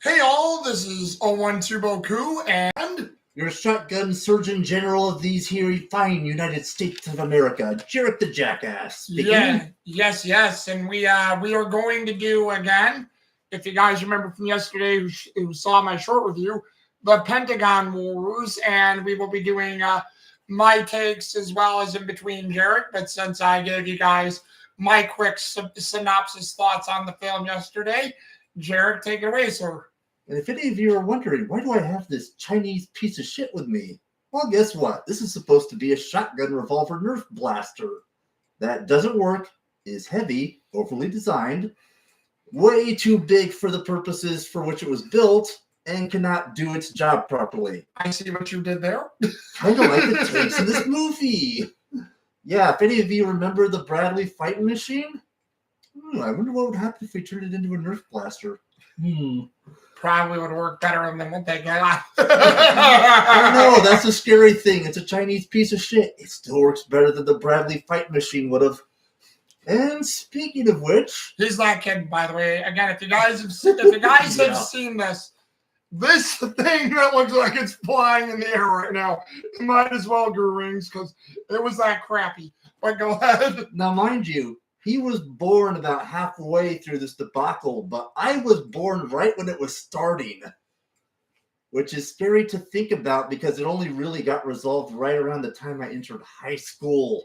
Hey all, this is 012 Boku and your shotgun surgeon general of these here fine United States of America, Jarek the Jackass. Speaking. yes, and we are going to do again. If you guys remember from yesterday, who saw my short review, the Pentagon Wars, and we will be doing my takes as well as in between Jarek. But since I gave you guys my quick synopsis thoughts on the film yesterday, Jarek, take it away, sir. And if any of you are wondering, why do I have this Chinese piece of shit with me? Well, guess what? This is supposed to be a shotgun revolver Nerf blaster. That doesn't work, is heavy, overly designed, way too big for the purposes for which it was built, and cannot do its job properly. I see what you did there. Kind of like the tanks in this movie. Yeah, if any of you remember the Bradley fighting machine, I wonder what would happen if we turned it into a Nerf blaster. Probably would work better than what they got. I know, that's a scary thing. It's a Chinese piece of shit. It still works better than the Bradley fight machine would have. And speaking of which, he's not kidding, by the way. Again, if you guys have seen this thing that looks like it's flying in the air right now, it might as well go rings because it was that crappy. But go ahead. Now, mind you, he was born about halfway through this debacle, but I was born right when it was starting, which is scary to think about because it only really got resolved right around the time I entered high school.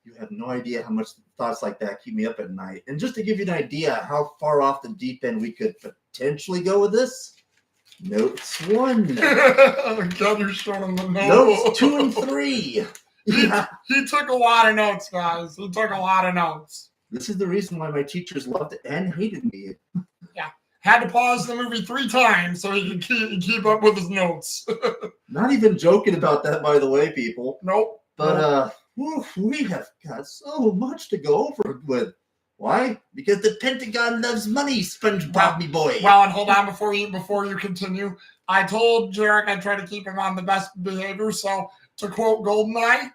You have no idea how much thoughts like that keep me up at night. And just to give you an idea how far off the deep end we could potentially go with this, notes 1. God, you're showing him the notes. Notes 2 and 3. He took a lot of notes, guys. He took a lot of notes. This is the reason why my teachers loved it and hated me. Yeah. Had to pause the movie 3 times so he could keep up with his notes. Not even joking about that, by the way, people. Nope. But, we have got so much to go over with. Why? Because the Pentagon loves money, SpongeBob, me boy. Well, and hold on before you continue. I told Jarek I'd try to keep him on the best behavior, so to quote Goldeneye,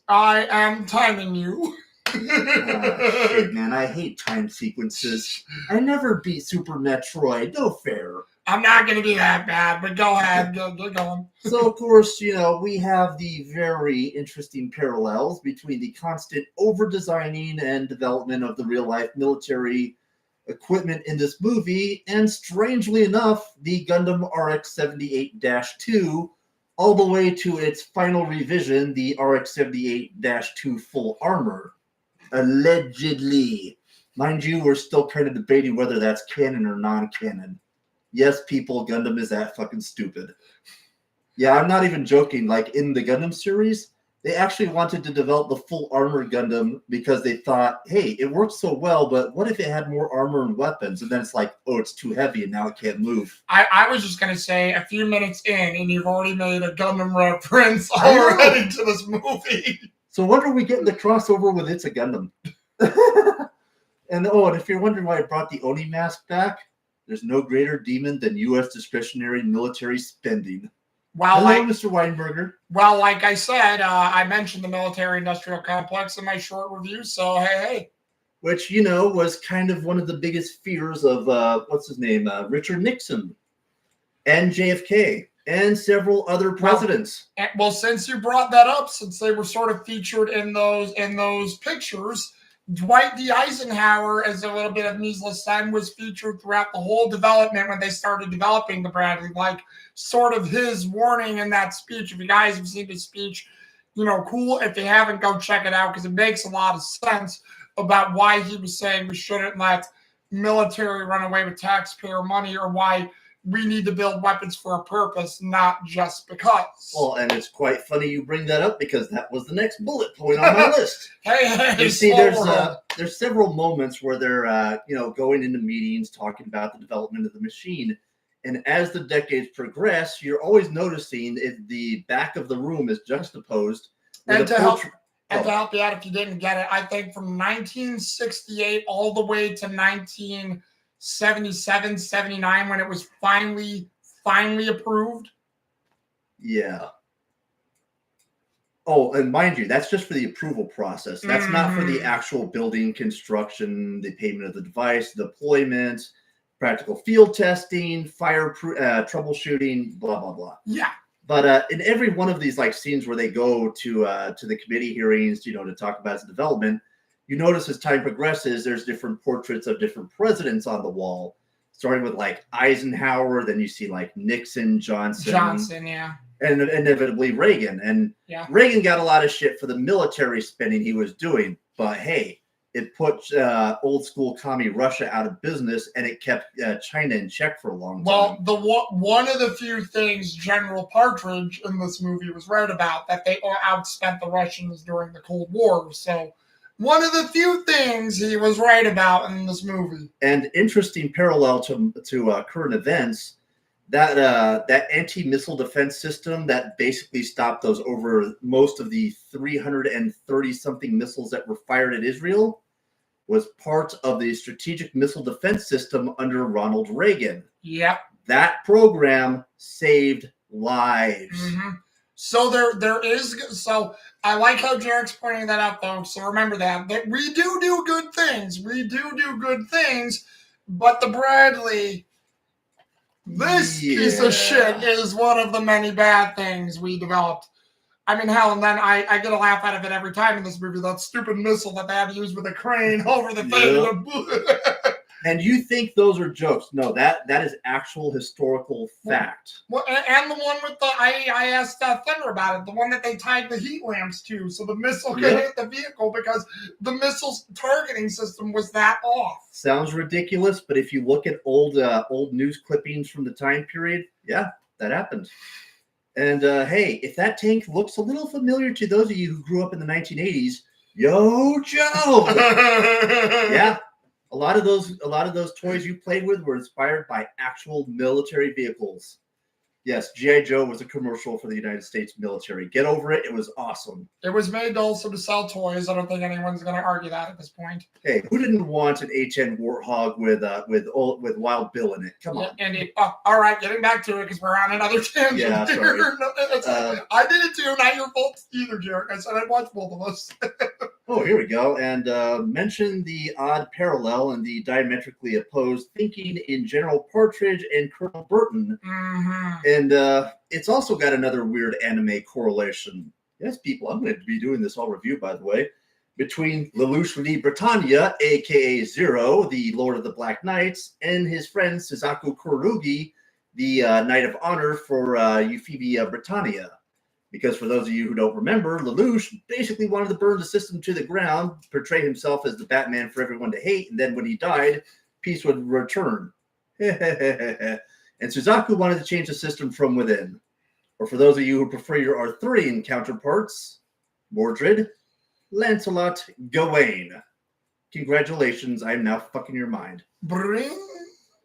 I am timing you. Shit, man, I hate time sequences. I never beat Super Metroid. No fair. I'm not going to be that bad, but go ahead. Get going. So, of course, we have the very interesting parallels between the constant over-designing and development of the real-life military equipment in this movie, and strangely enough, the Gundam RX-78-2, all the way to its final revision, the RX-78-2 full armor. Allegedly. Mind you, we're still kind of debating whether that's canon or non-canon. Yes, people, Gundam is that fucking stupid. Yeah, I'm not even joking. Like, in the Gundam series, they actually wanted to develop the full armor Gundam because they thought, hey, it works so well, but what if it had more armor and weapons? And then it's like, oh, it's too heavy and now it can't move. I was just going to say, a few minutes in, and you've already made a Gundam reference already to this movie. So when are we getting the crossover with It's a Gundam? And if you're wondering why I brought the Oni mask back, there's no greater demon than U.S. discretionary military spending. Hello, Mr. Weinberger. Well, like I said, I mentioned the military-industrial complex in my short review, so hey. Which, was kind of one of the biggest fears of, Richard Nixon and JFK and several other presidents. Well, since you brought that up, since they were sort of featured in those pictures, Dwight D. Eisenhower, as a little bit of needless time, was featured throughout the whole development when they started developing the Bradley, like sort of his warning in that speech. If you guys have seen his speech, cool. If you haven't, go check it out because it makes a lot of sense about why he was saying we shouldn't let military run away with taxpayer money or why we need to build weapons for a purpose, not just because. Well, and it's quite funny you bring that up because that was the next bullet point on my list. Hey, you see, there's several moments where they're going into meetings talking about the development of the machine, and as the decades progress, you're always noticing the back of the room is juxtaposed. And to help you out, if you didn't get it, I think from 1968 all the way to 1977, 79, when it was finally approved. Yeah. Oh, and mind you, that's just for the approval process. That's not for the actual building construction, the payment of the device, deployment, practical field testing, fire troubleshooting, blah blah blah. Yeah. But in every one of these like scenes where they go to the committee hearings, to talk about its development, you notice as time progresses, there's different portraits of different presidents on the wall, starting with like Eisenhower, then you see like Nixon, Johnson, Yeah. and inevitably Reagan. And Yeah. Reagan got a lot of shit for the military spending he was doing, but hey, it put old school commie Russia out of business, and it kept China in check for a long time. Well, one of the few things General Partridge in this movie was right about, that they outspent the Russians during the Cold War. So one of the few things he was right about in this movie. And interesting parallel to current events, that anti-missile defense system that basically stopped those over most of the 330 something missiles that were fired at Israel was part of the strategic missile defense system under Ronald Reagan. Yep. That program saved lives. Mm-hmm. So there is. So I like how Jarek's pointing that out, folks. So remember that we do good things. We do good things, but the Bradley, this piece of shit, is one of the many bad things we developed. I mean, hell, and then I get a laugh out of it every time in this movie. That stupid missile that they had to use with a crane over the thing. And you think those are jokes? No, that is actual historical fact. Well, and the one with I asked Thunder about it. The one that they tied the heat lamps to, so the missile could hit the vehicle because the missile's targeting system was that off. Sounds ridiculous, but if you look at old news clippings from the time period, yeah, that happened. And hey, if that tank looks a little familiar to those of you who grew up in the 1980s, yo, Joe, yeah, a lot of those toys you played with were inspired by actual military vehicles. Yes, G.I. Joe was a commercial for the United States military. Get over it. It was awesome. It was made also to sell toys. I don't think anyone's going to argue that at this point. Hey, who didn't want an HN Warthog with Wild Bill in it? Come on. And all right, getting back to it because we're on another tangent. Yeah, sorry. I did it too. Not your fault either, Jarek. I said I'd watch both of us. Oh, here we go. And mention the odd parallel and the diametrically opposed thinking in General Partridge and Colonel Burton. Mm-hmm. And it's also got another weird anime correlation. Yes, people, I'm going to be doing this all review, by the way, between Lelouch de Britannia, a.k.a. Zero, the Lord of the Black Knights, and his friend Suzaku Kurugi, the Knight of Honor for Euphemia Britannia. Because for those of you who don't remember, Lelouch basically wanted to burn the system to the ground, portray himself as the Batman for everyone to hate, and then when he died, peace would return. And Suzaku wanted to change the system from within. Or for those of you who prefer your Arthurian counterparts, Mordred, Lancelot, Gawain. Congratulations, I am now fucking your mind. Bring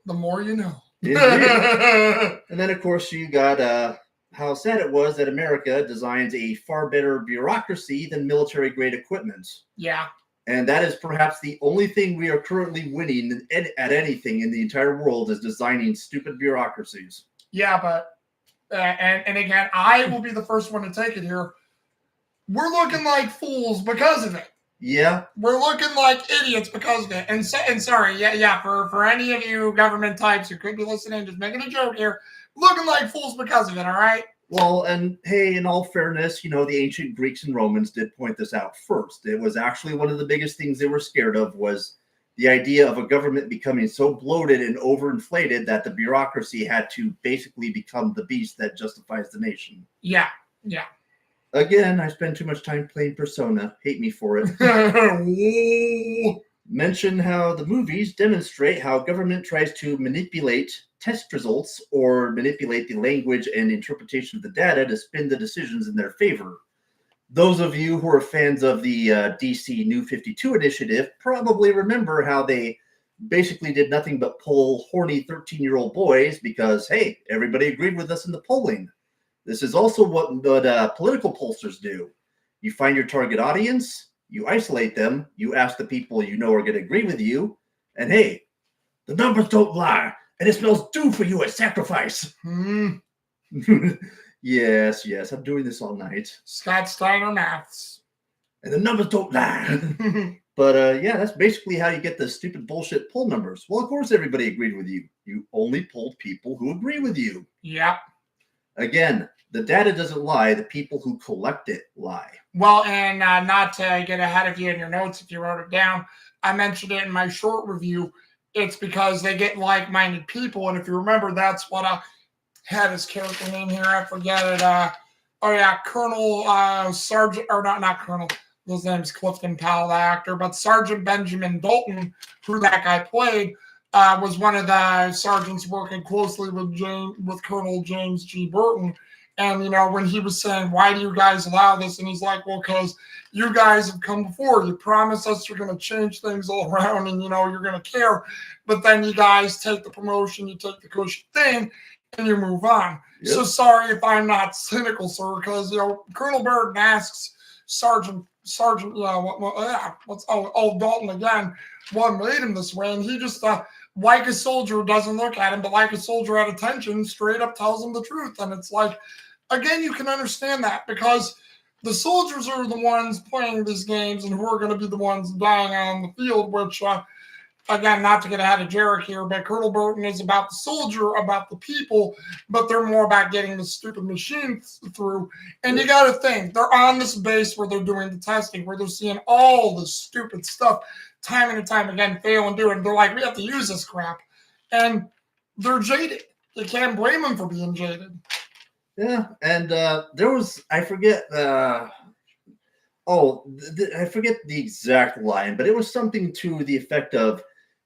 the more you know. And then, of course, you got how sad it was that America designs a far better bureaucracy than military-grade equipment. Yeah. And that is perhaps the only thing we are currently winning at anything in the entire world is designing stupid bureaucracies. Yeah, but, and again, I will be the first one to take it here. We're looking like fools because of it. Yeah. We're looking like idiots because of it. And sorry, for any of you government types who could be listening, just making a joke here, looking like fools because of it, all right? Well, and hey, in all fairness, the ancient Greeks and Romans did point this out first. It was actually one of the biggest things they were scared of was the idea of a government becoming so bloated and overinflated that the bureaucracy had to basically become the beast that justifies the nation. Yeah. Again, I spend too much time playing Persona. Hate me for it. Mention how the movies demonstrate how government tries to manipulate test results or manipulate the language and interpretation of the data to spin the decisions in their favor. Those of you who are fans of the DC New 52 initiative probably remember how they basically did nothing but poll horny 13-year-old boys because, hey, everybody agreed with us in the polling. This is also what political pollsters do. You find your target audience, you isolate them, you ask the people you know are going to agree with you, and hey, the numbers don't lie, and it smells due for you as sacrifice. Yes, I'm doing this all night. Scott Steiner maths. And the numbers don't lie. But yeah, that's basically how you get the stupid bullshit poll numbers. Well, of course, everybody agreed with you. You only polled people who agree with you. Yep. Again, the data doesn't lie. The people who collect it lie. Well, and not to get ahead of you in your notes, if you wrote it down, I mentioned it in my short review. It's because they get like-minded people, and if you remember, that's what I had his character name here. I forget it. Oh yeah, Colonel Sergeant, or not Colonel. His name's Clifton Powell, the actor, but Sergeant Benjamin Dalton, who that guy played, was one of the sergeants working closely with Colonel James G. Burton. And, you know, when he was saying, why do you guys allow this? And he's like, well, because you guys have come before. You promised us you're going to change things all around and, you know, you're going to care. But then you guys take the promotion, you take the cushy thing, and you move on. Yep. So sorry if I'm not cynical, sir, because, you know, Colonel Burton asks Sergeant, Dalton again, what made him this way? And he just, like a soldier, doesn't look at him, but like a soldier at attention, straight up tells him the truth. And it's like, again, you can understand that because the soldiers are the ones playing these games and who are going to be the ones dying on the field, which, again, not to get ahead of Jarek here, but Colonel Burton is about the soldier, about the people, but they're more about getting the stupid machine through. And you got to think, they're on this base where they're doing the testing, where they're seeing all this stupid stuff time and time again, fail and do it. And they're like, we have to use this crap. And they're jaded. You can't blame them for being jaded. Yeah, and there was, I forget, I forget the exact line, but it was something to the effect of,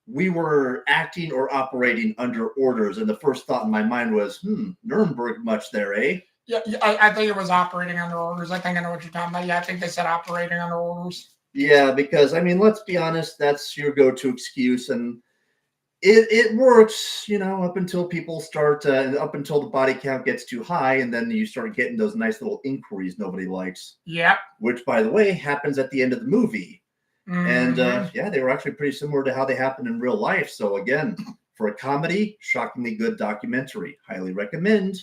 we were acting or operating under orders, and the first thought in my mind was, Nuremberg much there, eh? Yeah, I think it was operating under orders. I think I know what you're talking about. Yeah, I think they said operating under orders. Yeah, because, I mean, let's be honest, that's your go-to excuse, and it works, you know, up until people start, up until the body count gets too high, and then you start getting those nice little inquiries nobody likes. Yeah. Which, by the way, happens at the end of the movie. Mm-hmm. And, yeah, they were actually pretty similar to how they happened in real life. So, again, for a comedy, shockingly good documentary. Highly recommend.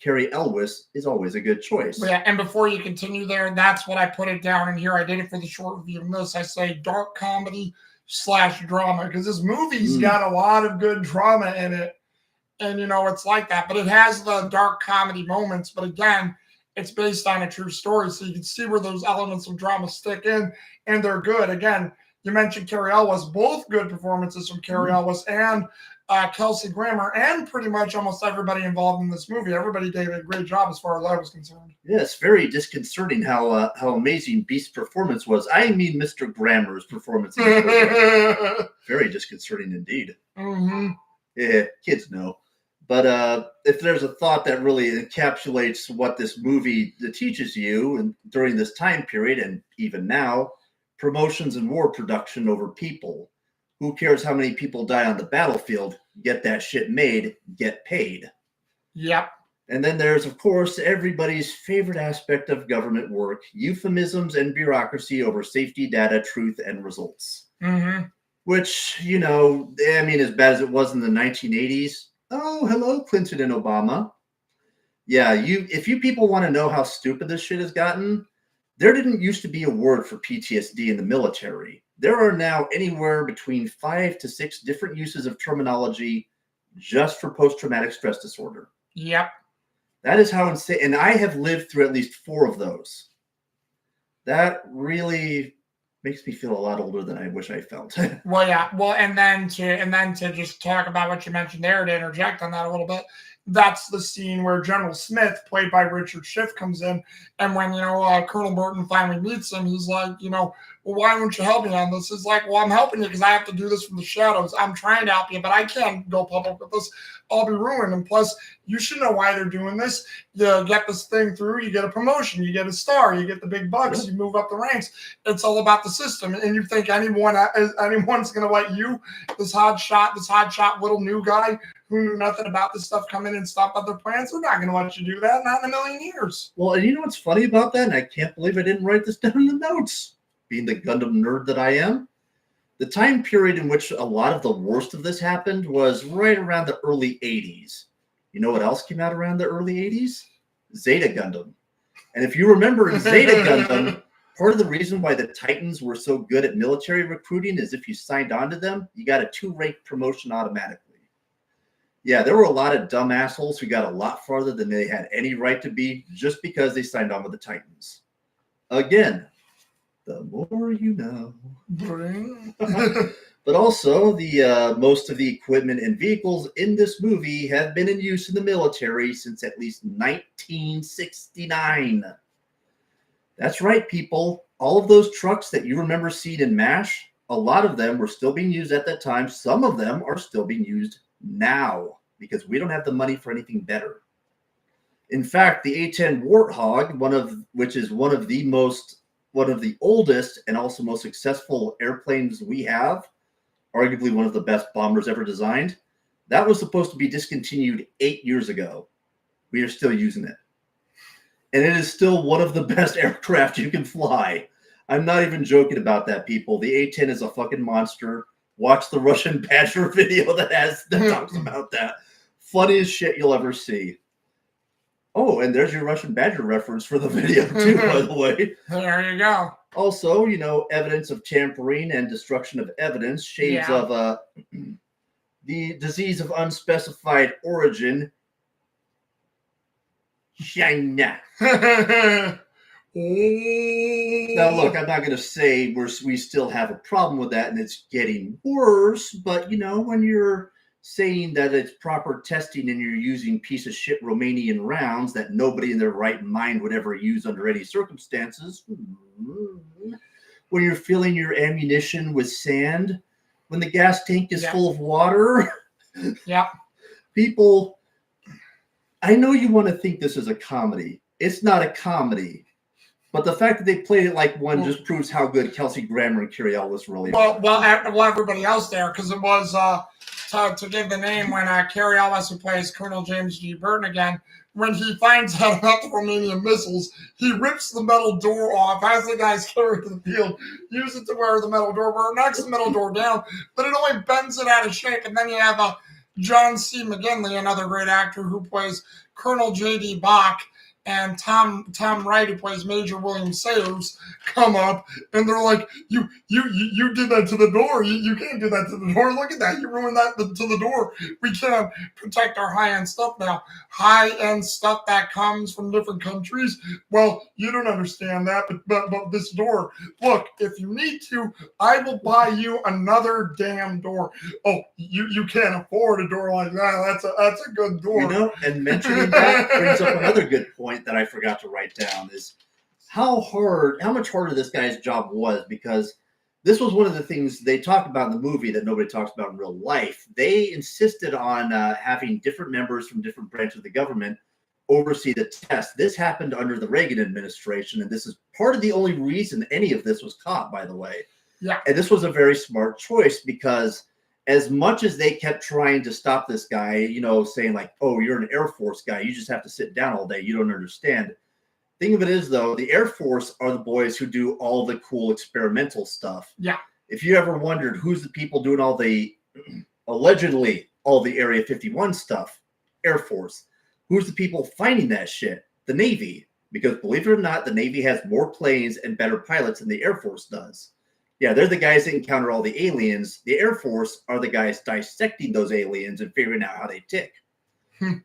Cary Elwes is always a good choice. Yeah, and before you continue there, that's what I put it down in here. I did it for the short review of this. I say dark comedy / drama, because this movie's got a lot of good drama in it. And, you know, it's like that. But it has the dark comedy moments. But again, it's based on a true story. So you can see where those elements of drama stick in, and they're good. Again, you mentioned Cary Elwes, both good performances from Cary Elwes and Kelsey Grammer, and pretty much almost everybody involved in this movie. Everybody did a great job as far as I was concerned. Yeah, it's very disconcerting how amazing Beast's performance was. I mean, Mr. Grammer's performance. Very disconcerting indeed. Mm-hmm. Yeah, kids know. But if there's a thought that really encapsulates what this movie teaches you and during this time period and even now, promotions and war production over people. Who cares how many people die on the battlefield? Get that shit made, get paid. Yep. And then there's, of course, everybody's favorite aspect of government work, euphemisms and bureaucracy over safety, data, truth, and results. Mm-hmm. Which, you know, I mean, as bad as it was in the 1980s, oh, hello, Clinton and Obama. Yeah, if you people want to know how stupid this shit has gotten, there didn't used to be a word for PTSD in the military. There are now anywhere between 5 to 6 different uses of terminology just for post-traumatic stress disorder. Yep. That is how insane. And I have lived through at least 4 of those. That really makes me feel a lot older than I wish I felt. Well, yeah. Well, and then to just talk about what you mentioned there, to interject on that a little bit, that's the scene where General Smith, played by Richard Schiff, comes in, and when, you know, Colonel Burton finally meets him, he's like, you know, well, why won't you help me on this? He's like, well, I'm helping you because I have to do this from the shadows. I'm trying to help you, but I can't go public with this. I'll be ruined. And plus, you should know why they're doing this. You get this thing through, you get a promotion, you get a star, you get the big bucks, you move up the ranks. It's all about the system. And you think anyone's going to let you, this hot shot little new guy who knew nothing about this stuff, come in and stop other plans? They're not going to let you do that. Not in a million years. Well, and you know what's funny about that? And I can't believe I didn't write this down in the notes. Being the Gundam nerd that I am, the time period in which a lot of the worst of this happened was right around the early 80s. You know what else came out around the early 80s? Zeta Gundam. And if you remember in Zeta Gundam, Part of the reason why the Titans were so good at military recruiting is if you signed on to them, you got a 2-rank promotion automatically. Yeah, there were a lot of dumb assholes who got a lot farther than they had any right to be just because they signed on with the Titans. Again, the more you know. But also, the most of the equipment and vehicles in this movie have been in use in the military since at least 1969. That's right, people. All of those trucks that you remember seeing in MASH, a lot of them were still being used at that time. Some of them are still being used now because we don't have the money for anything better. In fact, the A-10 Warthog, which is one of the oldest and also most successful airplanes we have, arguably one of the best bombers ever designed, that was supposed to be discontinued 8 years ago. We are still using it. And it is still one of the best aircraft you can fly. I'm not even joking about that, people. The A-10 is a fucking monster. Watch the Russian Badger video that talks about that. Funniest shit you'll ever see. Oh, and there's your Russian Badger reference for the video too, by the way. There you go. Also, evidence of tampering and destruction of evidence, shades of the disease of unspecified origin, China. Now, look, I'm not going to say we still have a problem with that and it's getting worse, but, when you're saying that it's proper testing and you're using piece of shit Romanian rounds that nobody in their right mind would ever use under any circumstances, when you're filling your ammunition with sand, when the gas tank is full of water, people... I know you want to think this is a comedy. It's not a comedy. But the fact that they played it like one just proves how good Kelsey Grammer and Carrie Ellis really are. Well, everybody else there, because it was, to give the name, when Carrie Ellis, who plays Colonel James G. Burton again, when he finds out about the Romanian missiles, he rips the metal door off as the guys carry to the field, use it to wear the metal door, where it knocks the metal door down, but it only bends it out of shape, and then you have John C. McGinley, another great actor who plays Colonel J.D. Bach, and Tom Wright, who plays Major William Sayers, come up, and they're like, you did that to the door. You can't do that to the door. Look at that. You ruined that to the door. We can't protect our high-end stuff now. High-end stuff that comes from different countries. Well, you don't understand that, but this door, look, if you need to, I will buy you another damn door. Oh, you can't afford a door like that. That's a good door. And mentioning that brings up another good point that I forgot to write down is how much harder this guy's job was, because this was one of the things they talk about in the movie that nobody talks about in real life. They insisted on having different members from different branches of the government oversee the test. This happened under the Reagan administration, and this is part of the only reason any of this was caught, by the way. Yeah. And this was a very smart choice, because as much as they kept trying to stop this guy, saying like, oh, you're an Air Force guy, you just have to sit down all day, you don't understand. Thing of it is, though, the Air Force are the boys who do all the cool experimental stuff. Yeah. If you ever wondered who's the people doing allegedly all the Area 51 stuff, Air Force. Who's the people finding that shit? The Navy. Because believe it or not, the Navy has more planes and better pilots than the Air Force does. Yeah, they're the guys that encounter all the aliens. The Air Force are the guys dissecting those aliens and figuring out how they tick.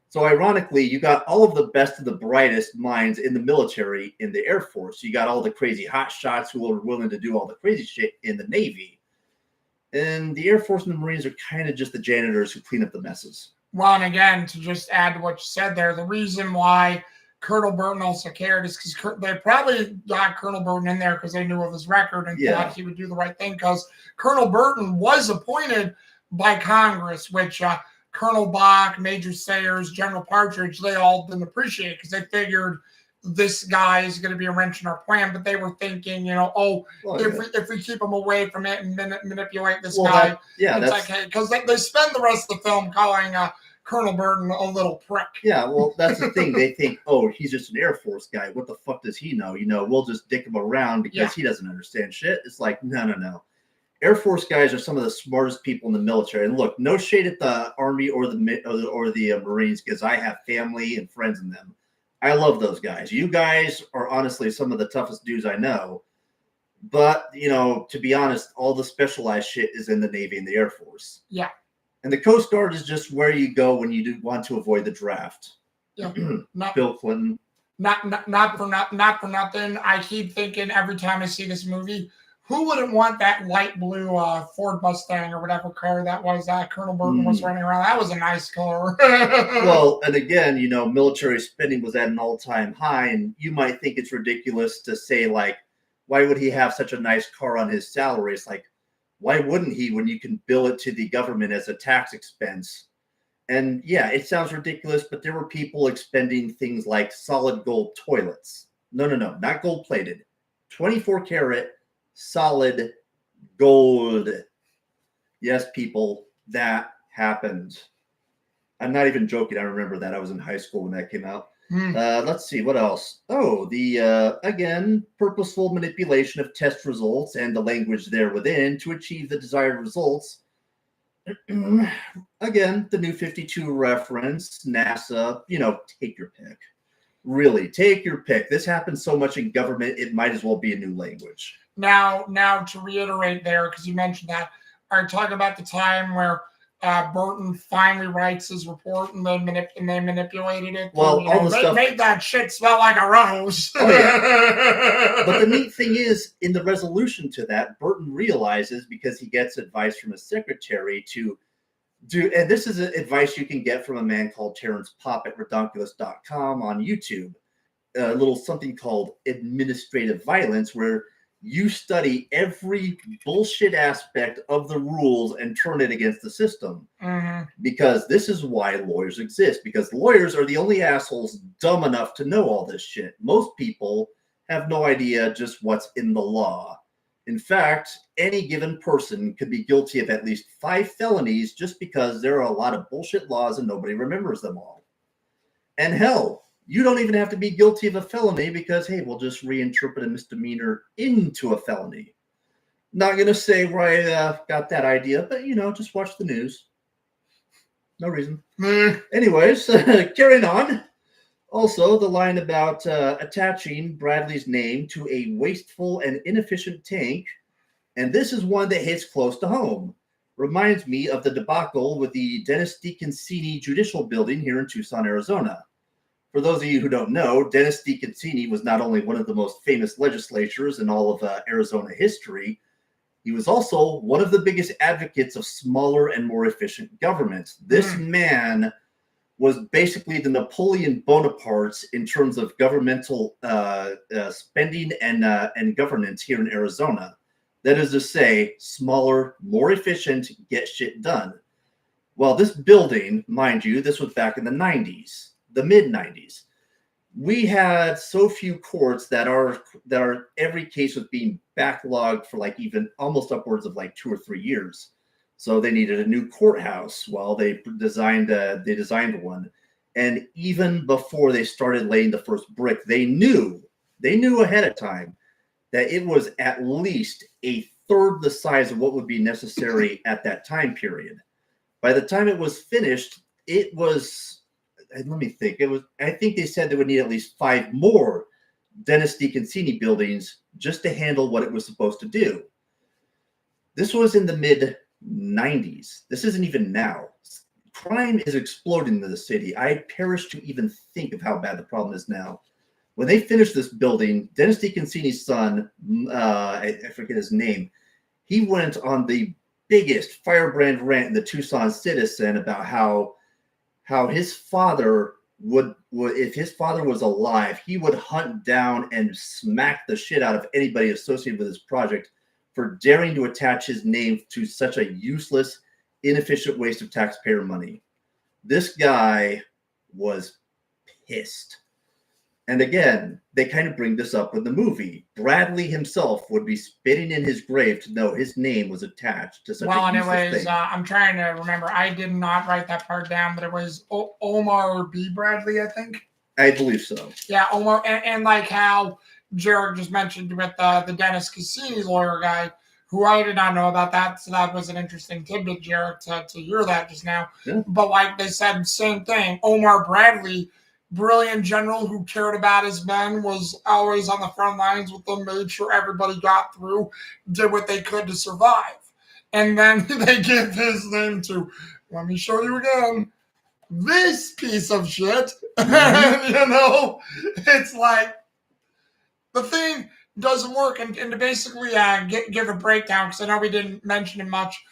So ironically, you got all of the best of the brightest minds in the military in the Air Force. You got all the crazy hot shots who are willing to do all the crazy shit in the Navy. And the Air Force and the Marines are kind of just the janitors who clean up the messes. Well, and again, to just add to what you said there, the reason why Colonel Burton also cared is because they probably got Colonel Burton in there because they knew of his record and thought he would do the right thing, because Colonel Burton was appointed by Congress, which Colonel Bach, Major Sayers, General Partridge, they all didn't appreciate, because they figured this guy is going to be a wrench in our plan. But they were thinking, if we keep him away from it and manipulate this guy, it's okay. Because they spend the rest of the film calling Colonel Burton a little prick. Yeah, well, that's the thing. They think, oh, he's just an Air Force guy. What the fuck does he know? We'll just dick him around because he doesn't understand shit. It's like, no. Air Force guys are some of the smartest people in the military. And look, no shade at the Army or the Marines, because I have family and friends in them. I love those guys. You guys are honestly some of the toughest dudes I know. But, to be honest, all the specialized shit is in the Navy and the Air Force. Yeah. And the Coast Guard is just where you go when you do want to avoid the draft. Yeah. Bill Clinton. Not for nothing. I keep thinking every time I see this movie, who wouldn't want that light blue Ford Mustang or whatever car that was that Colonel Burton was running around? That was a nice car. Well, and again, military spending was at an all-time high, and you might think it's ridiculous to say, like, why would he have such a nice car on his salary? It's like, why wouldn't he when you can bill it to the government as a tax expense? And yeah, it sounds ridiculous, but there were people expending things like solid gold toilets. No, not gold plated. 24 karat solid gold. Yes, people, that happened. I'm not even joking. I remember that. I was in high school when that came out. Let's see, what else? Oh, the, again, purposeful manipulation of test results and the language there within to achieve the desired results. Again, the New 52 reference, NASA, take your pick. Really, take your pick. This happens so much in government, it might as well be a new language. Now to reiterate there, because you mentioned that, are you talking about the time where Burton finally writes his report and they manipulated it? Well, all the stuff made that shit smell like a rose. Oh, yeah. But the neat thing is, in the resolution to that, Burton realizes, because he gets advice from his secretary to do, and this is advice you can get from a man called Terrence Popp at redonkulous.com on YouTube, a little something called administrative violence, where you study every bullshit aspect of the rules and turn it against the system. Because this is why lawyers exist, because lawyers are the only assholes dumb enough to know all this shit. Most people have no idea just what's in the law. In fact, any given person could be guilty of at least 5 felonies just because there are a lot of bullshit laws and nobody remembers them all. And hell, you don't even have to be guilty of a felony because, hey, we'll just reinterpret a misdemeanor into a felony. Not going to say where I got that idea, but, just watch the news. No reason. Anyways, carrying on. Also, the line about attaching Bradley's name to a wasteful and inefficient tank, and this is one that hits close to home. Reminds me of the debacle with the Dennis DeConcini Judicial Building here in Tucson, Arizona. For those of you who don't know, Dennis DeConcini was not only one of the most famous legislators in all of Arizona history, he was also one of the biggest advocates of smaller and more efficient government. This man was basically the Napoleon Bonaparte in terms of governmental spending and governance here in Arizona. That is to say, smaller, more efficient, get shit done. Well, this building, mind you, this was back in the 90s. The mid-90s, we had so few courts that every case was being backlogged for like even almost upwards of like 2 or 3 years. So they needed a new courthouse. Well, they designed one, and even before they started laying the first brick, they knew ahead of time that it was at least a third the size of what would be necessary at that time period. By the time it was finished, it was. Let me think. I think they said they would need at least 5 more Dennis DeConcini buildings just to handle what it was supposed to do. This was in the mid-90s. This isn't even now. Crime is exploding in the city. I perish to even think of how bad the problem is now. When they finished this building, Dennis DeConcini's son, I forget his name, he went on the biggest firebrand rant in the Tucson Citizen about how his father would if his father was alive, he would hunt down and smack the shit out of anybody associated with his project for daring to attach his name to such a useless, inefficient waste of taxpayer money. This guy was pissed. And again, they kind of bring this up in the movie. Bradley himself would be spitting in his grave to know his name was attached to such a useless thing. I'm trying to remember. I did not write that part down, but it was Omar B. Bradley, I think. I believe so. Yeah, Omar, and like how Jared just mentioned with the Dennis Cassini's lawyer guy, who I did not know about that, so that was an interesting tidbit, Jared, to hear that just now. Yeah. But like they said, same thing. Omar Bradley brilliant general who cared about his men, was always on the front lines with them, made sure everybody got through, did what they could to survive. And then they give his name to, let me show you again, this piece of shit. Mhm. It's like the thing doesn't work. And to basically give a breakdown, because I know we didn't mention it much,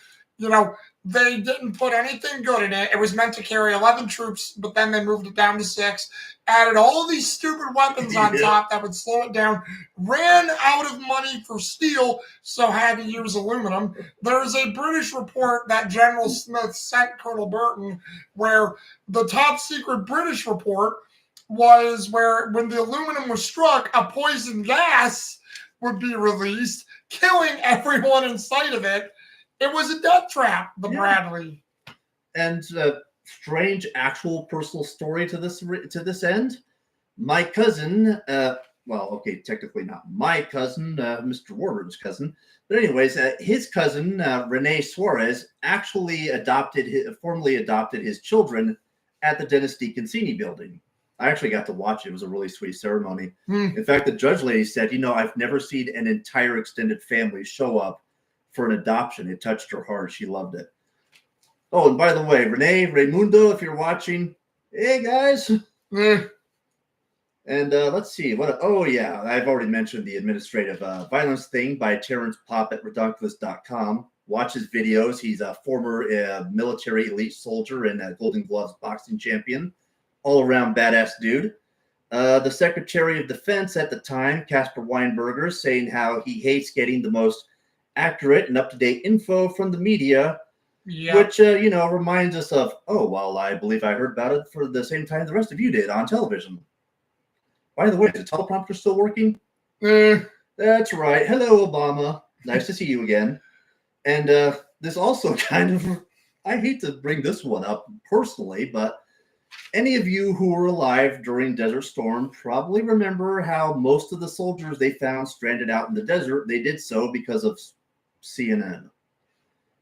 they didn't put anything good in it. It was meant to carry 11 troops, but then they moved it down to 6, added all these stupid weapons on Yeah. top that would slow it down, ran out of money for steel, so had to use aluminum. There's a British report that General Smith sent Colonel Burton, where the top secret British report was where when the aluminum was struck, a poison gas would be released, killing everyone in sight of it. It was a death trap, the Yeah. Bradley. And strange actual personal story to this end. My cousin, technically not my cousin, Mr. Warden's cousin, but anyways, his cousin Rene Suarez actually formally adopted his children at the Dennis D. Cassini building. I actually got to watch it. It was a really sweet ceremony. In fact, the judge lady said, I've never seen an entire extended family show up for an adoption. It touched her heart. She loved it. Oh, and by the way, Raimundo, if you're watching, hey guys. And let's see I've already mentioned the administrative violence thing by Terrence Pop at redonkulous.com. Watch his videos. He's a former military elite soldier and a Golden Gloves boxing champion. All around badass dude. The Secretary of Defense at the time, Caspar Weinberger, saying how he hates getting the most accurate and up-to-date info from the media, which reminds us of, I believe I heard about it for the same time the rest of you did on television. By the way, is the teleprompter still working? That's right. Hello, Obama. Nice to see you again. And this also kind of, I hate to bring this one up personally, but any of you who were alive during Desert Storm probably remember how most of the soldiers they found stranded out in the desert, they did so because of CNN.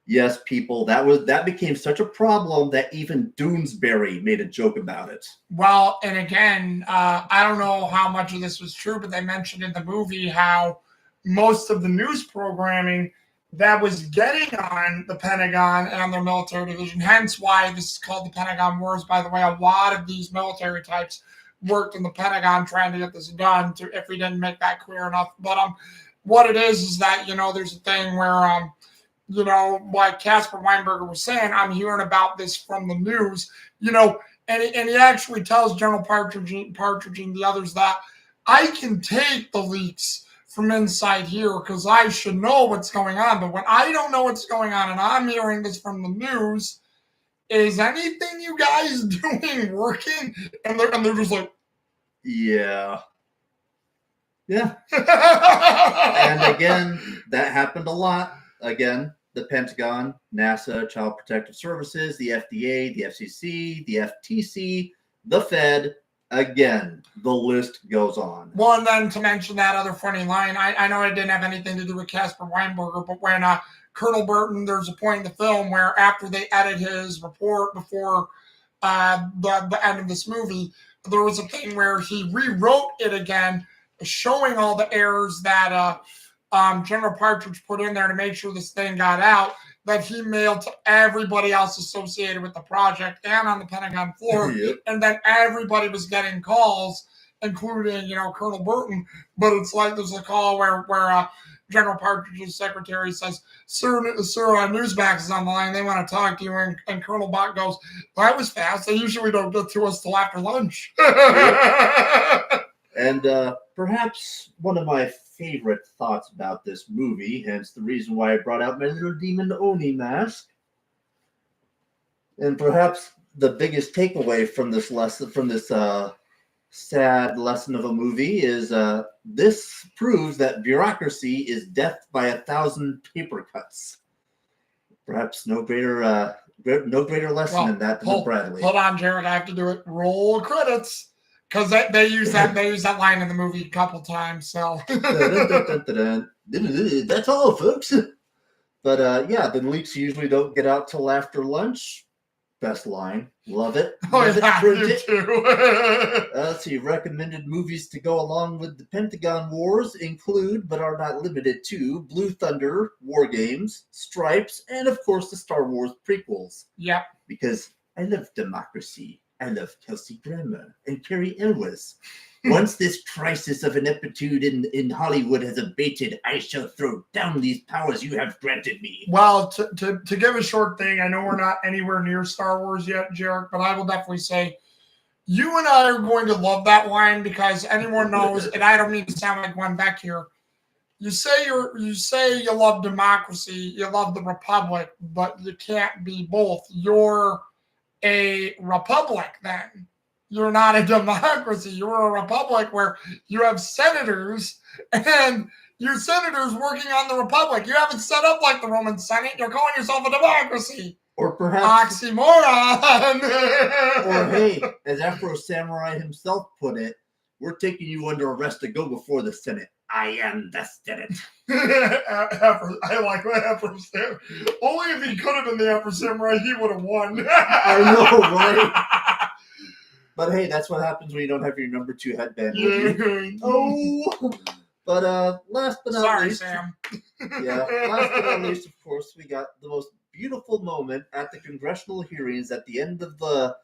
Yes, people, that became such a problem that even Doonesbury made a joke about it. Well, and again, I don't know how much of this was true, but they mentioned in the movie how most of the news programming that was getting on the Pentagon and their military division, hence why this is called the Pentagon Wars. By the way, a lot of these military types worked in the Pentagon trying to get this done, if we didn't make that clear enough. But what it is that, there's a thing where, like Caspar Weinberger was saying, I'm hearing about this from the news, and he actually tells General Partridge and the others that I can take the leaks from inside here because I should know what's going on. But when I don't know what's going on and I'm hearing this from the news, is anything you guys doing working? And they're just like, yeah. And again, that happened a lot. Again, the Pentagon, NASA, Child Protective Services, the FDA, the FCC, the FTC, the Fed. Again, the list goes on. Well, and then to mention that other funny line, I know it didn't have anything to do with Caspar Weinberger, but when Colonel Burton, there's a point in the film where after they edit his report before the end of this movie, there was a thing where he rewrote it again, showing all the errors that General Partridge put in there to make sure this thing got out, that he mailed to everybody else associated with the project and on the Pentagon floor. Yep. And then everybody was getting calls, including, Colonel Burton. But it's like there's a call where General Partridge's secretary says, Sir, Newsmax is on the line. They want to talk to you. And Colonel Bott goes, that was fast. They usually don't get to us till after lunch. Yep. And perhaps one of my favorite thoughts about this movie, hence the reason why I brought out my little Demon Oni mask, and perhaps the biggest takeaway from this lesson, from this sad lesson of a movie, is this proves that bureaucracy is death by 1,000 paper cuts. Perhaps no greater lesson than that than Bradley. Hold on, Jared. I have to do it. Roll credits. Because they use that line in the movie a couple times. So that's all, folks. But the leaks usually don't get out till after lunch. Best line. Love it. Oh, Love yeah, it. Print you it. too. Let's see. Recommended movies to go along with the Pentagon Wars include, but are not limited to, Blue Thunder, War Games, Stripes, and of course the Star Wars prequels. Yep. Because I love democracy. I love Kelsey Grammer and Carrie Elwes. Once this crisis of ineptitude in Hollywood has abated, I shall throw down these powers you have granted me. Well, to give a short thing, I know we're not anywhere near Star Wars yet, Jarek, but I will definitely say you and I are going to love that line because anyone knows, and I don't mean to sound like one back here. You say you love democracy, you love the republic, but you can't be both. You're a republic then. You're not a democracy. You're a republic where you have senators and your senators working on the republic. You haven't set up like the Roman Senate. You're calling yourself a democracy. Or perhaps oxymoron. Or hey, as Afro Samurai himself put it, we're taking you under arrest to go before the Senate. I am the Senate. I like that Afro Samurai. Only if he could have been the Afro Samurai, he would have won. I know, right? But hey, that's what happens when you don't have your number 2 headband with you. Oh! But last but not least, Sam. last but not least, of course, we got the most beautiful moment at the congressional hearings at the end of the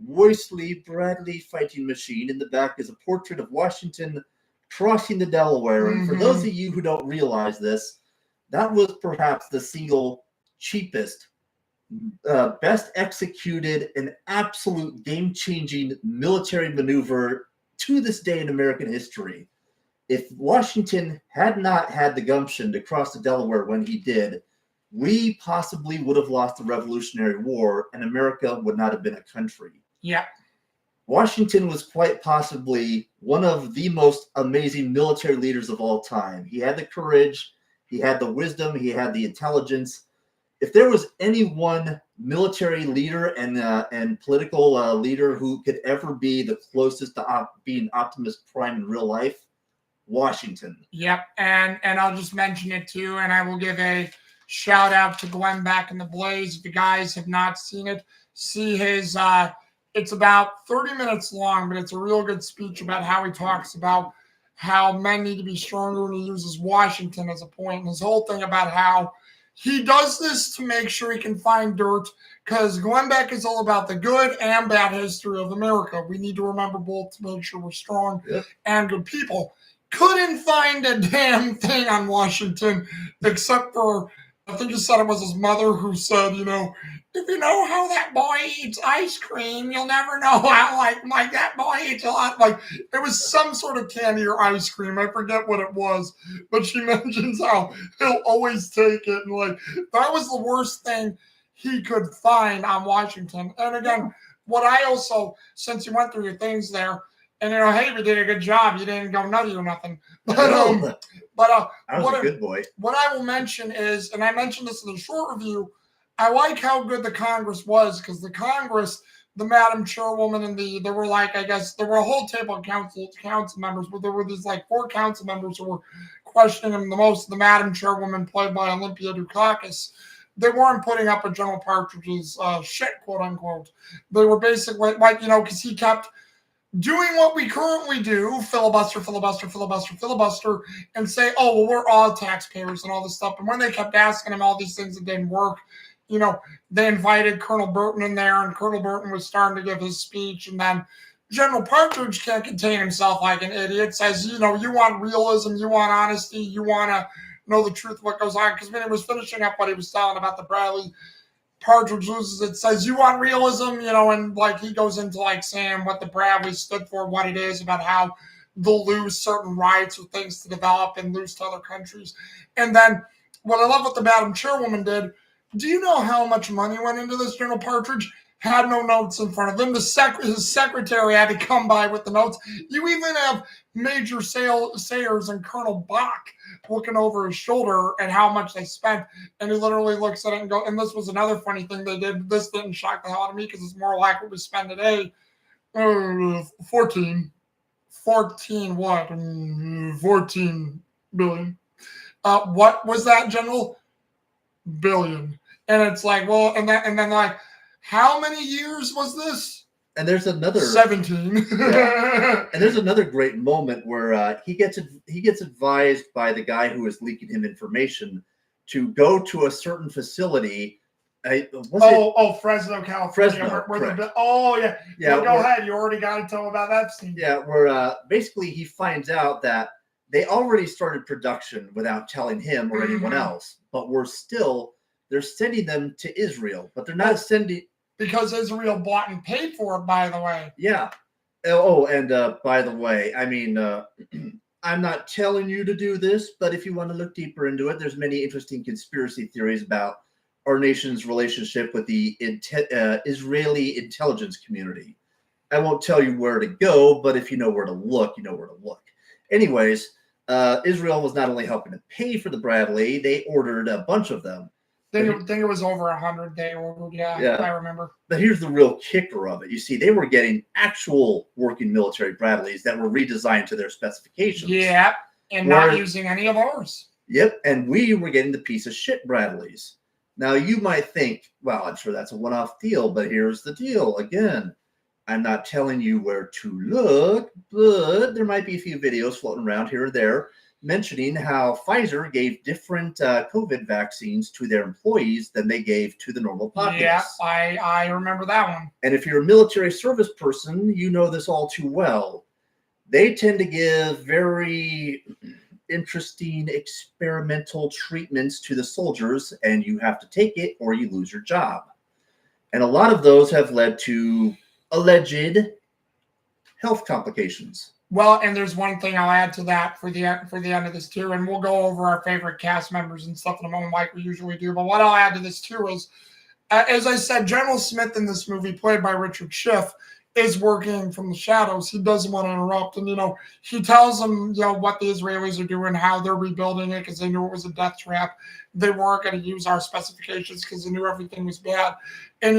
Woisley Bradley fighting machine. In the back is a portrait of Washington crossing the Delaware. And for those of you who don't realize this, that was perhaps the single cheapest, best executed, and absolute game-changing military maneuver to this day in American history. If Washington had not had the gumption to cross the Delaware when he did, we possibly would have lost the Revolutionary War and America would not have been a country. Yeah. Washington was quite possibly one of the most amazing military leaders of all time. He had the courage, he had the wisdom, he had the intelligence. If there was any one military leader and political leader who could ever be the closest to being Optimus Prime in real life, Washington. Yep, and I'll just mention it too, and I will give a shout out to Glenn Back in the Blaze. If you guys have not seen it, see his. It's about 30 minutes long, but it's a real good speech about how he talks about how men need to be stronger, and he uses Washington as a point. And his whole thing about how he does this to make sure he can find dirt, because Glenn Beck is all about the good and bad history of America. We need to remember both to make sure we're strong and good people. Couldn't find a damn thing on Washington except for, I think he said it was his mother who said, if you know how that boy eats ice cream, you'll never know how like that boy eats a lot. Like it was some sort of candy or ice cream. I forget what it was, but she mentions how he'll always take it. And like that was the worst thing he could find on Washington. And again, what I also, since you went through your things there, and hey, we did a good job. You didn't go nutty or nothing. But I was a good boy. What I will mention is, and I mentioned this in the short review, I like how good the Congress was, because the Congress, the Madam Chairwoman and there were there were a whole table of council members, but there were these 4 council members who were questioning him the most. The Madam Chairwoman, played by Olympia Dukakis, they weren't putting up with General Partridge's shit, quote unquote. They were basically because he kept doing what we currently do, filibuster, and say, oh, well, we're all taxpayers and all this stuff. And when they kept asking him all these things that didn't work, they invited Colonel Burton in there, and Colonel Burton was starting to give his speech. And then General Partridge can't contain himself like an idiot, says, you want realism, you want honesty, you want to know the truth of what goes on. Because when he was finishing up what he was telling about the Bradley, Partridge loses it, says, you want realism, and he goes into saying what the Bradley stood for, what it is, about how they'll lose certain rights or things to develop and lose to other countries. And then what I love what the Madam Chairwoman did, do you know how much money went into this? General Partridge had no notes in front of him. His secretary had to come by with the notes. You even have Major Sayers and Colonel Bach looking over his shoulder at how much they spent, and he literally looks at it and goes, and this was another funny thing they did. This didn't shock the hell out of me because it's more like what we spend today. 14 billion. What was that, General? Billion. And it's well, and then How many years was this? And there's another 17. Yeah. And there's another great moment where he gets advised by the guy who is leaking him information to go to a certain facility. Fresno, California. Fresno, yeah. Yeah, go ahead. You already got to tell about that scene. Yeah, where basically he finds out that they already started production without telling him or anyone else, but they're sending them to Israel, but they're not sending. Because Israel bought and paid for it, by the way. Yeah. Oh, and by the way, I mean, I'm not telling you to do this, but if you want to look deeper into it, there's many interesting conspiracy theories about our nation's relationship with the Israeli intelligence community. I won't tell you where to go, but if you know where to look, you know where to look. Anyways, Israel was not only helping to pay for the Bradley, they ordered a bunch of them. I think it was over 100 they ordered. Yeah, I remember. But here's the real kicker of it. You see, they were getting actual working military Bradleys that were redesigned to their specifications. Yeah, and not using any of ours. Yep, and we were getting the piece of shit Bradleys. Now, you might think, well, I'm sure that's a one-off deal, but here's the deal. Again, I'm not telling you where to look, but there might be a few videos floating around here or there mentioning how Pfizer gave different COVID vaccines to their employees than they gave to the normal populace. Yeah, I remember that one. And if you're a military service person, you know this all too well. They tend to give very interesting experimental treatments to the soldiers, and you have to take it or you lose your job. And a lot of those have led to alleged health complications. Well, and there's one thing I'll add to that for the end of this too, and we'll go over our favorite cast members and stuff in a moment, like we usually do. But what I'll add to this too is, as I said, General Smith in this movie, played by Richard Schiff, is working from the shadows. He doesn't want to interrupt, and he tells them what the Israelis are doing, how they're rebuilding it because they knew it was a death trap. They weren't going to use our specifications because they knew everything was bad, and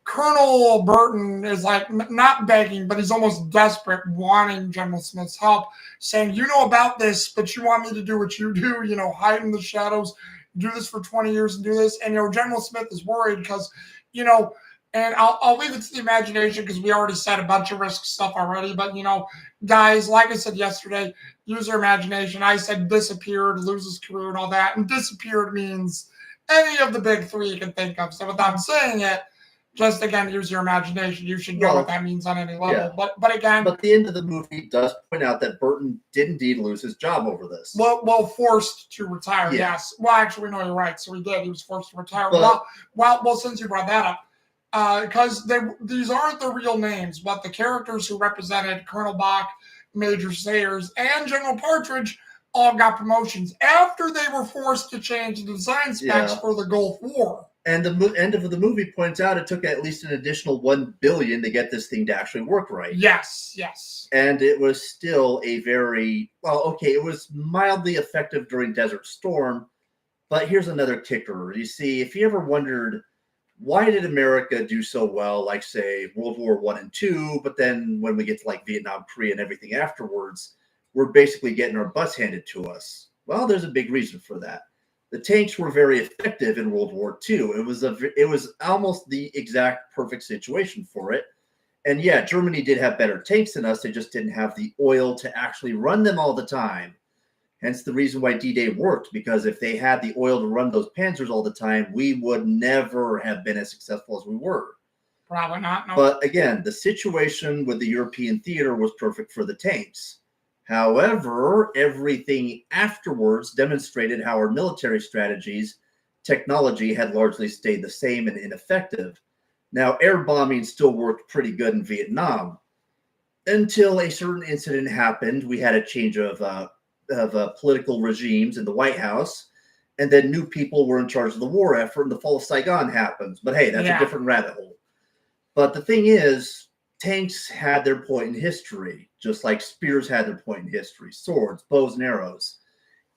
Colonel Burton is like not begging, but he's almost desperate, wanting General Smith's help, saying, you know about this, but you want me to do what you do, hide in the shadows, do this for 20 years and do this. And, General Smith is worried because, and I'll leave it to the imagination because we already said a bunch of risk stuff already. But, guys, like I said yesterday, use your imagination. I said disappeared, lose his career and all that. And disappeared means any of the big three you can think of. So without saying it, just again, use your imagination. You should know what that means on any level. Yeah. But again, but the end of the movie does point out that Burton did indeed lose his job over this. Well, forced to retire. Yeah. Yes. Well, actually, no, you're right. So he did. He was forced to retire. Well, since you brought that up, because these aren't the real names, but the characters who represented Colonel Bach, Major Sayers, and General Partridge all got promotions after they were forced to change the design specs for the Gulf War. And the end of the movie points out it took at least an additional $1 billion to get this thing to actually work right. Yes. And it was still it was mildly effective during Desert Storm. But here's another kicker. You see, if you ever wondered, why did America do so well, like, say, World War I and II, but then when we get to, like, Vietnam, Korea, and everything afterwards, we're basically getting our butts handed to us? Well, there's a big reason for that. The tanks were very effective in World War II. It was almost the exact perfect situation for it. And yeah, Germany did have better tanks than us. They just didn't have the oil to actually run them all the time. Hence the reason why D-Day worked, because if they had the oil to run those Panzers all the time, we would never have been as successful as we were. Probably not. No. But again, the situation with the European theater was perfect for the tanks. However, everything afterwards demonstrated how our military strategies, technology had largely stayed the same and ineffective. Now, air bombing still worked pretty good in Vietnam until a certain incident happened. We had a change of political regimes in the White House, and then new people were in charge of the war effort, and the fall of Saigon happens. But hey, that's a different rabbit hole. But the thing is, tanks had their point in history, just like spears had their point in history. Swords, bows and arrows,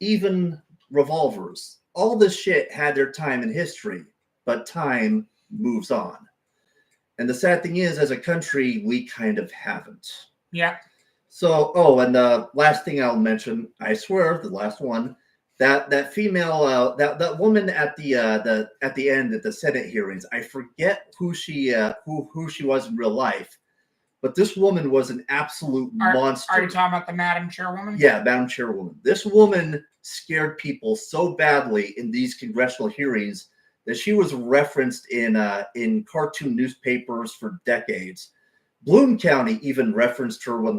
even revolvers. All this shit had their time in history, but time moves on. And the sad thing is, as a country, we kind of haven't. Yeah. So, and the last thing I'll mention, I swear, the last one, That female that woman at the end at the Senate hearings. I forget who she was in real life, but this woman was an absolute monster. Are you talking about the Madam Chairwoman? Yeah, Madam Chairwoman. This woman scared people so badly in these congressional hearings that she was referenced in cartoon newspapers for decades. Bloom County even referenced her when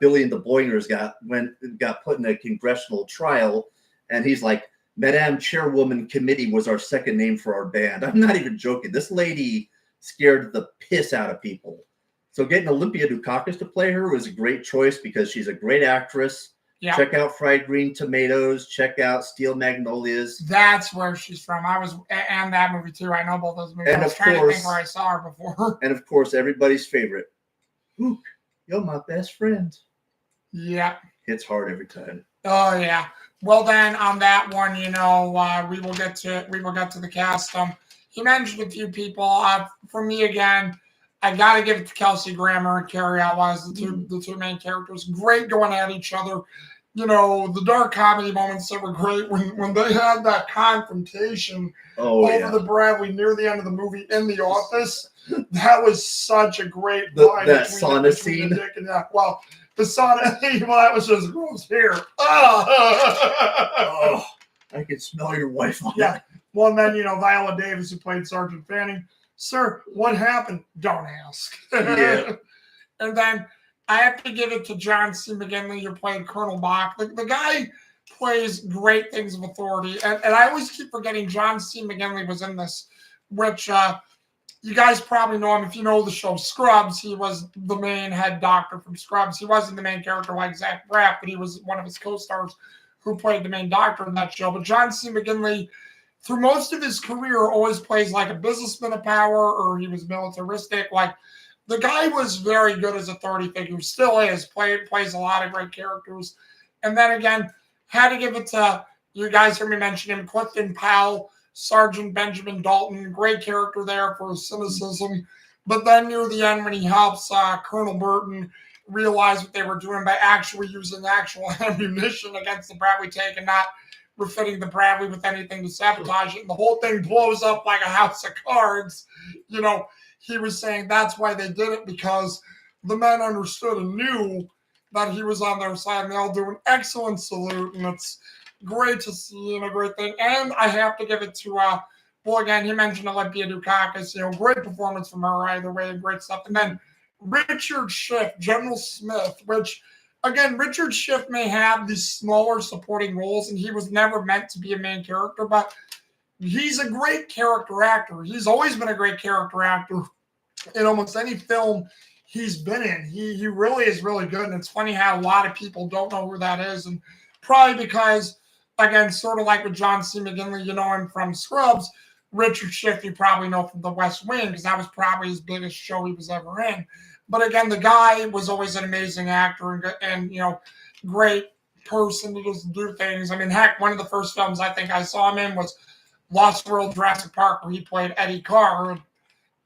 Billy and the Boingers got put in a congressional trial, and he's like, Madame Chairwoman Committee was our second name for our band. I'm not even joking. This lady scared the piss out of people. So getting Olympia Dukakis to play her was a great choice because she's a great actress. Yeah. Check out Fried Green Tomatoes. Check out Steel Magnolias. That's where she's from. And that movie too. I know both those movies. And I was trying to think where I saw her before. And of course, everybody's favorite. Luke, you're my best friend. Yeah. Hits hard every time. Oh yeah. Well then, on that one, we will get to the cast. He mentioned a few people. For me again, I got to give it to Kelsey Grammer and Carrie Elwes, the two main characters. Great going at each other. The dark comedy moments that were great when they had that confrontation over the Bradley near the end of the movie in the office. That was such a great line. That sauna scene. The sauna. Well, that was just gross here. Oh, I can smell your wife on that. Well, and then Viola Davis, who played Sergeant Fanning. Sir, what happened? Don't ask. Yeah. And then I have to give it to John C. McGinley, who played Colonel Bach. The guy plays great things of authority. And I always keep forgetting John C. McGinley was in this, which you guys probably know him if you know the show Scrubs. He was the main head doctor from Scrubs. He wasn't the main character like Zach Braff, but he was one of his co-stars who played the main doctor in that show. But John C. McGinley, through most of his career, always plays like a businessman of power, or he was militaristic. Like, the guy was very good as authority figure, still is, plays a lot of great characters. And then again, had to give it to, you guys heard me mention him, Clifton Powell, Sergeant Benjamin Dalton, great character there for his cynicism. But then near the end, when he helps Colonel Burton realize what they were doing by actually using actual ammunition against the Bradley tank and not refitting the Bradley with anything to sabotage it, and the whole thing blows up like a house of cards. He was saying that's why they did it, because the men understood and knew that he was on their side, and they'll do an excellent salute, and it's great to see and a great thing. And I have to give it to, again, he mentioned Olympia Dukakis, great performance from her either way, and great stuff. And then Richard Schiff, General Smith, which, again, Richard Schiff may have these smaller supporting roles, and he was never meant to be a main character, but he's a great character actor. He's always been a great character actor in almost any film he's been in. He really is really good, and it's funny how a lot of people don't know who that is, and probably because, again, sort of like with John C. McGinley, you know him from Scrubs. Richard Schiff, you probably know from The West Wing, because that was probably his biggest show he was ever in. But again, the guy was always an amazing actor and great person to just do things. I mean, heck, one of the first films I think I saw him in was Lost World Jurassic Park, where he played Eddie Carr. And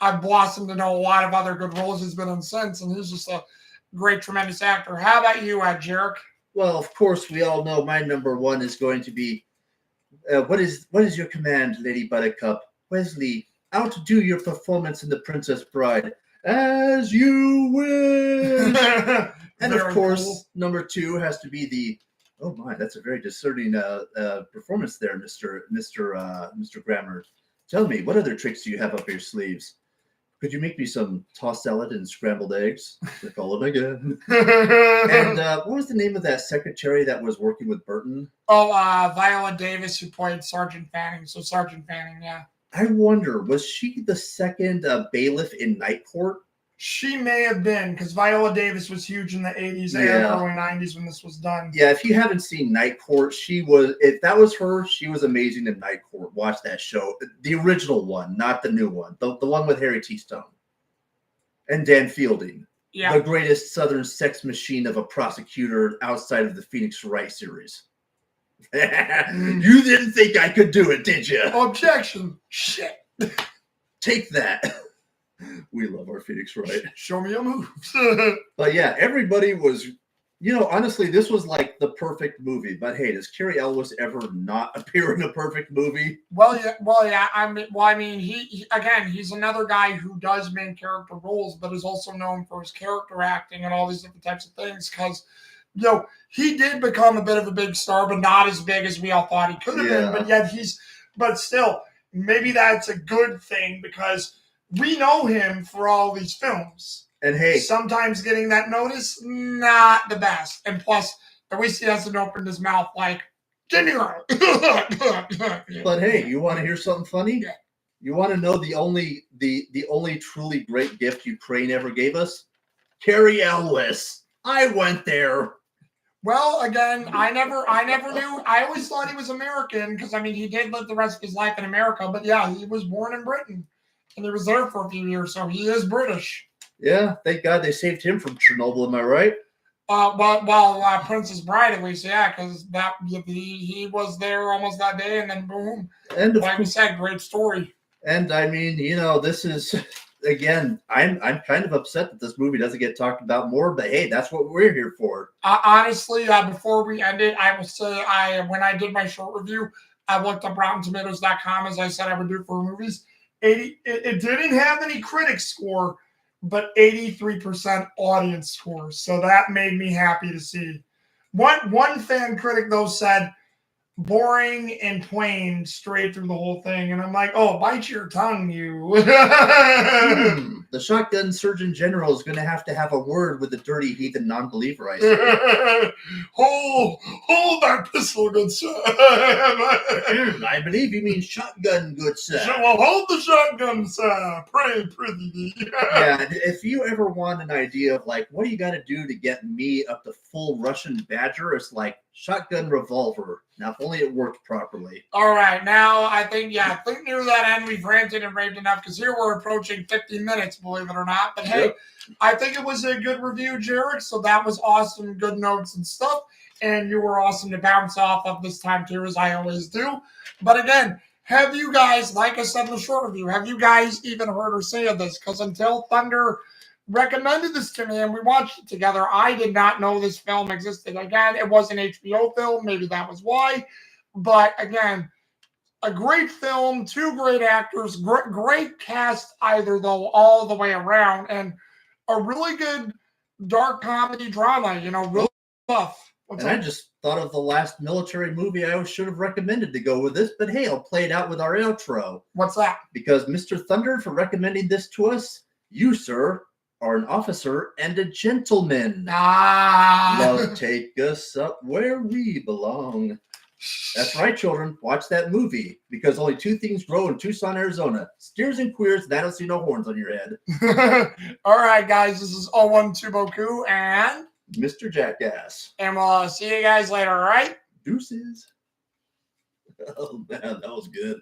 I've blossomed to know a lot of other good roles he's been in since, and he's just a great, tremendous actor. How about you, Jarek? Well, of course, we all know my number one is going to be, what is your command, Lady Buttercup? Wesley, outdo your performance in The Princess Bride. As you wish. And of course, cool. Number two has to be the, oh my, that's a very discerning performance there, Mr. Grammer. Tell me, what other tricks do you have up your sleeves? Could you make me some tossed salad and scrambled eggs? Call it again. And what was the name of that secretary that was working with Burton? Oh, Viola Davis, who played Sergeant Fanning. So Sergeant Fanning, yeah. I wonder, was she the second bailiff in Night Court? She may have been, because Viola Davis was huge in the 80s and early 90s when this was done. Yeah, if you haven't seen Night Court, if that was her, she was amazing in Night Court. Watch that show. The original one, not the new one. The one with Harry T. Stone. And Dan Fielding. Yeah. The greatest Southern sex machine of a prosecutor outside of the Phoenix Wright series. You didn't think I could do it, did you? Objection. Shit. Take that. We love our Phoenix Wright. Show me a move. But yeah, everybody was Honestly, this was like the perfect movie. But hey, does Carrie Elwes ever not appear in a perfect movie? Well, yeah. I mean, again, he's another guy who does main character roles, but is also known for his character acting and all these different types of things. Because he did become a bit of a big star, but not as big as we all thought he could have been. But yet but still, maybe that's a good thing because we know him for all these films. And hey, sometimes getting that notice, not the best. And plus, at least he hasn't opened his mouth like, De Niro. But hey, you want to hear something funny? Yeah. You want to know the only truly great gift Ukraine ever gave us? Carrie Elwes. I went there. Well, again, I never knew. I always thought he was American because he did live the rest of his life in America. But yeah, he was born in Britain and he was there for a few years, so he is British. Yeah, thank God they saved him from Chernobyl. Am I right? Princess Bride at least, yeah, because he was there almost that day, and then boom. And like we said, great story. And this is again. I'm kind of upset that this movie doesn't get talked about more. But hey, that's what we're here for. Honestly, before we end it, I will say when I did my short review, I looked up RottenTomatoes.com as I said I would do for movies. It didn't have any critic score, but 83% audience score. So that made me happy to see. One fan critic though said boring and plain straight through the whole thing, and I'm like, oh, bite your tongue, you. The shotgun surgeon general is going to have a word with the dirty heathen non-believer. I say, hold that pistol, good sir. I believe you mean shotgun, good sir. Well, hold the shotgun, sir. Pray, prithee. Yeah, if you ever want an idea of like what do you got to do to get me up to full Russian Badger, it's like shotgun revolver. Now, if only it worked properly. All right, now I think near that end we've ranted and raved enough because here we're approaching 50 minutes, believe it or not. But hey, I think it was a good review, Jarek. So that was awesome, good notes and stuff. And you were awesome to bounce off of this time too, as I always do. But again, have you guys, like I said in the short review, have you guys even heard or say of this? Because until Thunder recommended this to me and we watched it together, I did not know this film existed. Again, it was an HBO film. Maybe that was why. But again, a great film, two great actors, great cast either, though, all the way around, and a really good dark comedy drama, real tough. I just thought of the last military movie I should have recommended to go with this, but hey, I'll play it out with our outro. What's that? Because Mr. Thunder, for recommending this to us, you, sir, are an officer and a gentleman. Love take us up where we belong. That's right, children. Watch that movie because only two things grow in Tucson, Arizona: steers and queers. And I don't see no horns on your head. All right, guys. This is 01 Boku and Mr. Jackass. And we'll see you guys later, all right? Deuces. Oh, man, that was good.